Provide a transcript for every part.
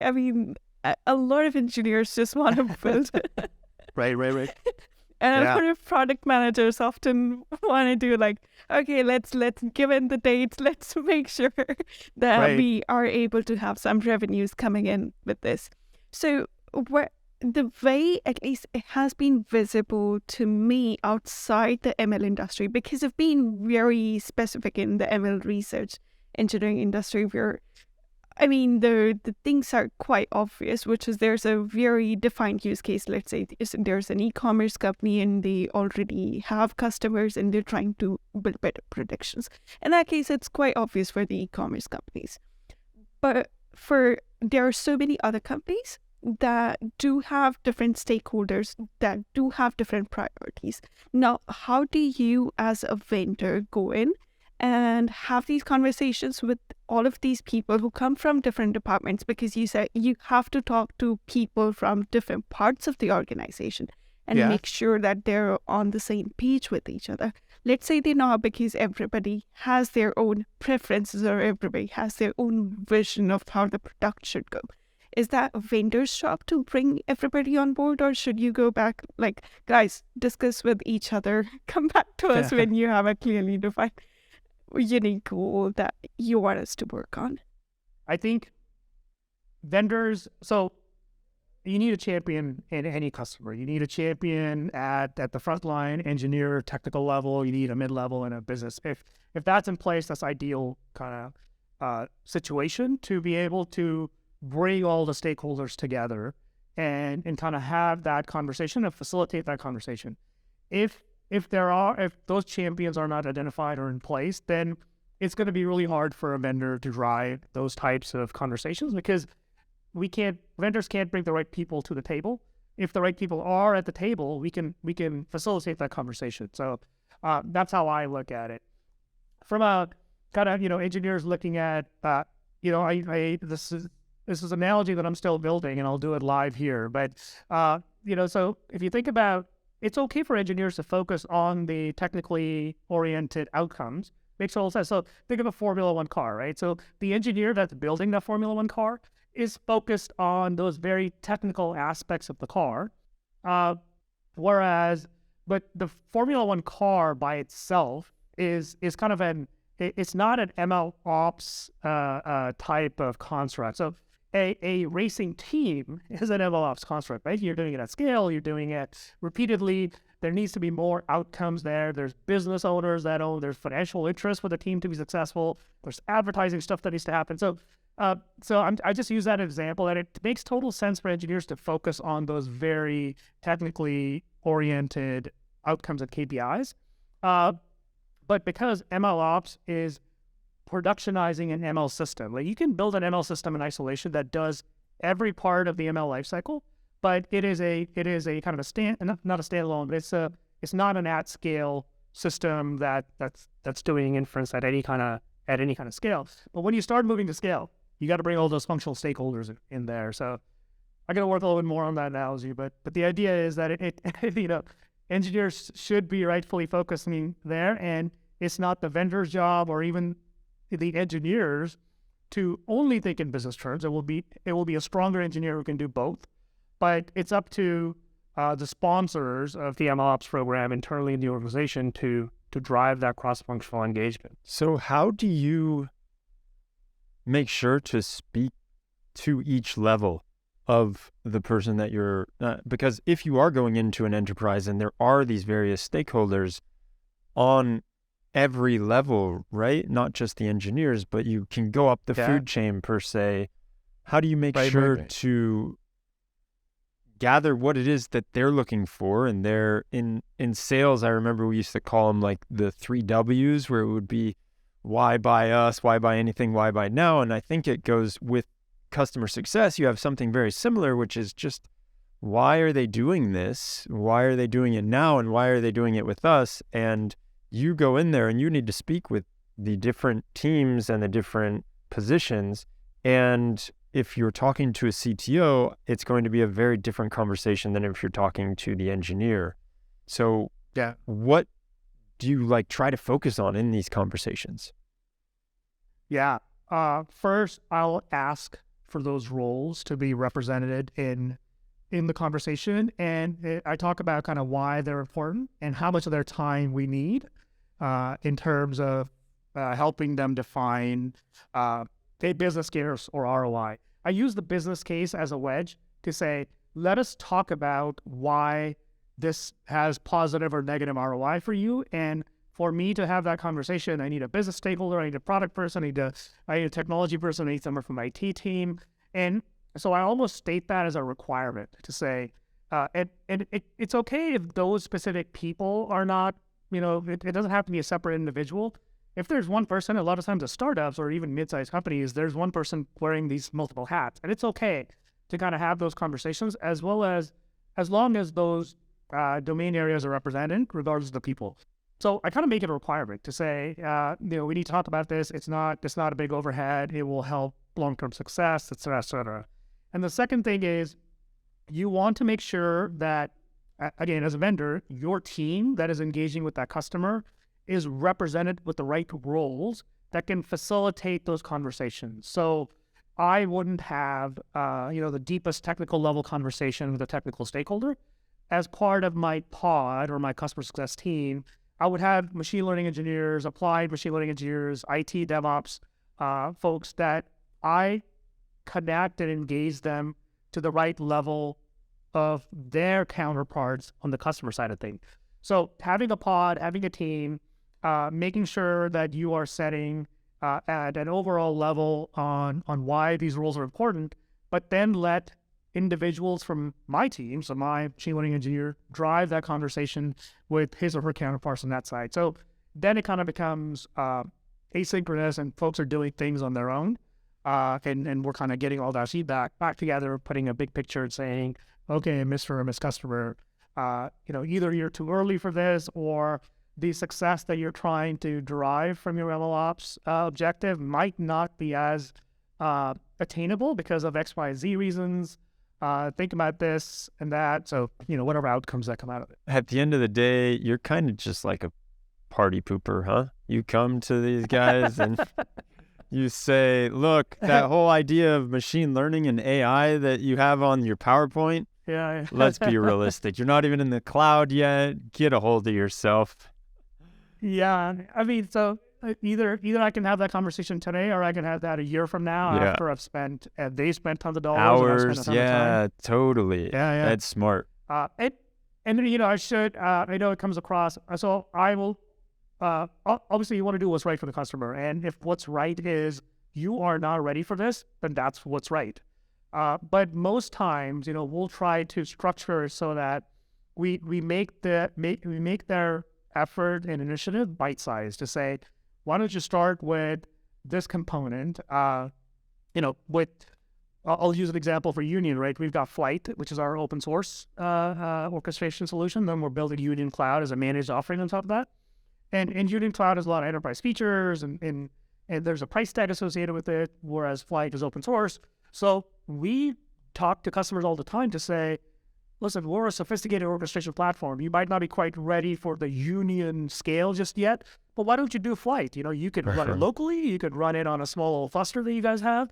I mean, a lot of engineers just want to build. Right. And Yeah. a lot of product managers often want to do like, okay, let's give in the dates. Let's make sure that Right. we are able to have some revenues coming in with this. So the way, at least it has been visible to me outside the ML industry, because of being very specific in the ML research engineering industry, where I mean, the things are quite obvious, which is there's a very defined use case. Let's say there's an e-commerce company and they already have customers and they're trying to build better predictions. In that case, it's quite obvious for the e-commerce companies. But there are so many other companies that do have different stakeholders, that do have different priorities. Now, how do you as a vendor go in and have these conversations with all of these people who come from different departments? Because you said you have to talk to people from different parts of the organization and Yeah. make sure that they're on the same page with each other. Let's say they're not, because everybody has their own preferences or everybody has their own vision of how the product should go. Is that a vendor's job to bring everybody on board, or should you go back like, guys, discuss with each other, come back to us when you have a clearly defined unique goal that you want us to work on? I think vendors, so you need a champion in any customer. You need a champion at the frontline engineer technical level. You need a mid-level and a business. If that's in place, that's ideal kind of situation to be able to bring all the stakeholders together and kind of have that conversation and facilitate that conversation. If those champions are not identified or in place, then it's going to be really hard for a vendor to drive those types of conversations, because vendors can't bring the right people to the table. If the right people are at the table, we can facilitate that conversation. So that's how I look at it. From a kind of, engineers looking at, this is an analogy that I'm still building, and I'll do it live here. But, so if you think about, it's okay for engineers to focus on the technically oriented outcomes. Makes total sense. So think of a Formula One car, right? So the engineer that's building that Formula One car is focused on those very technical aspects of the car. But the Formula One car by itself is kind of it's not an MLOps type of construct. So a racing team is an MLOps construct, right? You're doing it at scale, you're doing it repeatedly. There needs to be more outcomes there. There's business owners there's financial interest for the team to be successful. There's advertising stuff that needs to happen. So I just use that example, and it makes total sense for engineers to focus on those very technically oriented outcomes and KPIs. But because MLOps is productionizing an ML system, like you can build an ML system in isolation that does every part of the ML lifecycle, but it is a kind of not a standalone, but it's not an at scale system that's doing inference at any kind of scale. But when you start moving to scale, you got to bring all those functional stakeholders in there. So I got to work a little bit more on that analogy, but the idea is that it engineers should be rightfully focusing there, and it's not the vendor's job or even the engineers to only think in business terms. It will be a stronger engineer who can do both, but it's up to the sponsors of the MLOps program internally in the organization to drive that cross-functional engagement. So how do you make sure to speak to each level of the person that you're, because if you are going into an enterprise and there are these various stakeholders on every level, right? Not just the engineers, but you can go up the food chain per se. How do you make sure to gather what it is that they're looking for? And they're in sales, I remember we used to call them like the 3 W's, where it would be why buy us, why buy anything, why buy now? And I think it goes with customer success. You have something very similar, which is just, why are they doing this? Why are they doing it now? And why are they doing it with us? And you go in there and you need to speak with the different teams and the different positions. And if you're talking to a CTO, it's going to be a very different conversation than if you're talking to the engineer. So what do you try to focus on in these conversations? First, I'll ask for those roles to be represented in the conversation. And I talk about kind of why they're important and how much of their time we need in terms of helping them define a business case or ROI. I use the business case as a wedge to say, let us talk about why this has positive or negative ROI for you. And for me to have that conversation, I need a business stakeholder, I need a product person, I need a technology person, I need someone from my IT team. And so I almost state that as a requirement to say, it's okay if those specific people are not, it doesn't have to be a separate individual. If there's one person, a lot of times at startups or even mid-sized companies, there's one person wearing these multiple hats. And it's okay to kind of have those conversations as long as those domain areas are represented, regardless of the people. So I kind of make it a requirement to say, we need to talk about this. It's not a big overhead. It will help long-term success, et cetera, et cetera. And the second thing is you want to make sure that, again, as a vendor, your team that is engaging with that customer is represented with the right roles that can facilitate those conversations. So I wouldn't have, the deepest technical level conversation with a technical stakeholder. As part of my pod or my customer success team, I would have machine learning engineers, applied machine learning engineers, IT DevOps folks that I connect and engage them to the right level of their counterparts on the customer side of things. So having a pod, having a team, making sure that you are setting at an overall level on why these roles are important, but then let individuals from my team, so my machine learning engineer, drive that conversation with his or her counterparts on that side. So then it kind of becomes asynchronous and folks are doing things on their own. And we're kind of getting all that feedback back together, putting a big picture and saying, okay, Mr. or Miss Customer, either you're too early for this or the success that you're trying to derive from your MLOps objective might not be as attainable because of X, Y, Z reasons. Think about this and that. So, whatever outcomes that come out of it. At the end of the day, you're kind of just like a party pooper, huh? You come to these guys and you say, look, that whole idea of machine learning and AI that you have on your PowerPoint, let's be realistic. You're not even in the cloud yet. Get a hold of yourself. Yeah. I mean, so either I can have that conversation today or I can have that a year from now after I've spent, they spent tons of dollars. Hours, and I've spent a ton of time. Totally. Yeah. That's smart. I know it comes across, so I will, obviously you want to do what's right for the customer. And if what's right is you are not ready for this, then that's what's right. But most times, we'll try to structure it so that we make their effort and initiative bite-sized to say, why don't you start with this component? I'll use an example for Union, right? We've got Flight, which is our open source orchestration solution. Then we're building Union Cloud as a managed offering on top of that. And Union Cloud has a lot of enterprise features and there's a price tag associated with it, whereas Flight is open source. So we talk to customers all the time to say, listen, we're a sophisticated orchestration platform. You might not be quite ready for the Union scale just yet, but why don't you do Flight? You could run it locally. You could run it on a small little cluster that you guys have,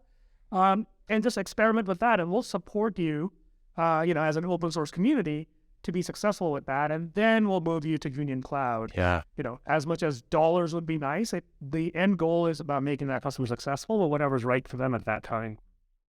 and just experiment with that. And we'll support you, as an open source community to be successful with that. And then we'll move you to Union Cloud. Yeah. As much as dollars would be nice, the end goal is about making that customer successful or whatever's right for them at that time.